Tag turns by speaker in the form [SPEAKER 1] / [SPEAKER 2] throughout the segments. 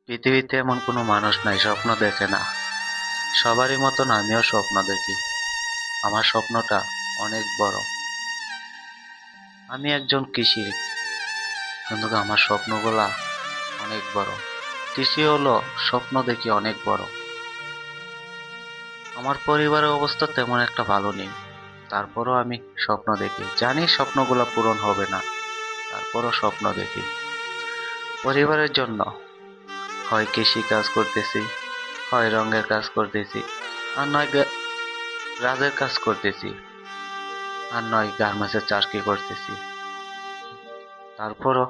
[SPEAKER 1] পৃথিবীতে এমন কোনো মানুষ নাই স্বপ্ন দেখে না। সবারই মতন আমিও স্বপ্ন দেখি। আমার স্বপ্নটা অনেক বড়। আমি একজন কৃষি, কিন্তু আমার স্বপ্নগুলা অনেক বড়। কৃষি হলো স্বপ্ন দেখি অনেক বড়। আমার পরিবারের অবস্থা তেমন একটা ভালো নেই, তারপরও আমি স্বপ্ন দেখি। জানি স্বপ্নগুলা পূরণ হবে না, তারপরও স্বপ্ন দেখি। পরিবারের জন্য হয় কৃষি কাজ করতেছি, হয় রঙের কাজ করতেছি, আর নয় রাজের কাজ করতেছি, আর নয় গার্মেন্টসের চাকরি করতেছি। তারপরও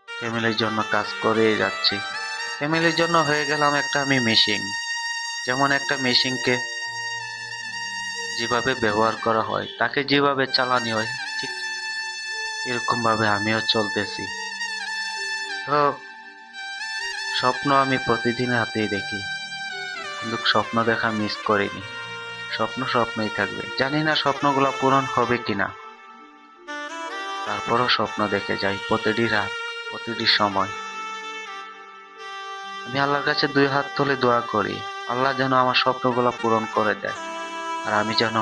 [SPEAKER 1] ফ্যামিলির জন্য কাজ করেই যাচ্ছি। ফ্যামিলির জন্য হয়ে গেলাম একটা আমি মেশিন। যেমন একটা মেশিনকে যেভাবে ব্যবহার করা হয়, তাকে যেভাবে চালানি হয়, ঠিক এরকম ভাবে আমিও চলতেছি। তো স্বপ্ন আমি প্রতিদিন রাতেই দেখি, কিন্তু স্বপ্ন দেখা মিস করিনি। স্বপ্ন স্বপ্নই থাকবে। জানি না স্বপ্নগুলো পূরণ হবে কিনা, তারপরও স্বপ্ন দেখে যাই প্রতিটি রাত, প্রতিটি সময়। আমি আল্লাহর কাছে দুই হাত তুলে দোয়া করি, আল্লাহ যেন আমার স্বপ্নগুলো পূরণ করে দেয়, আর আমি যেন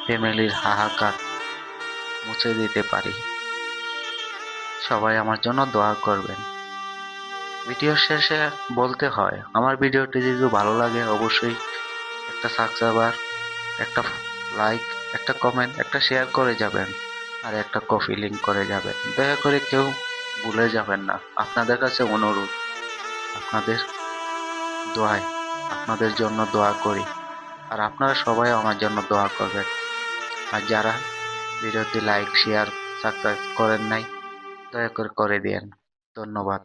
[SPEAKER 1] ফ্যামিলির হাহাকার মুছে দিতে পারি। সবাই আমার জন্য দোয়া করবেন। ভিডিও শেষে বলতে হয়, আমার ভিডিওটি যদি ভালো লাগে অবশ্যই একটা সাবস্ক্রাইবার, একটা লাইক, একটা কমেন্ট, একটা শেয়ার করে যাবেন, আর একটা কপি লিংক করে যাবেন। দয়া করে কেউ ভুলে যাবেন না। আপনাদের কাছে অনুরোধ, আপনাদের দোয়ায়, আপনাদের জন্য দোয়া করি, আর আপনারা সবাই আমার জন্য দোয়া করবেন। আর যারা ভিডিওটি লাইক, শেয়ার, সাবস্ক্রাইব করেন নাই, দয়া করে করে দিয়েন। ধন্যবাদ।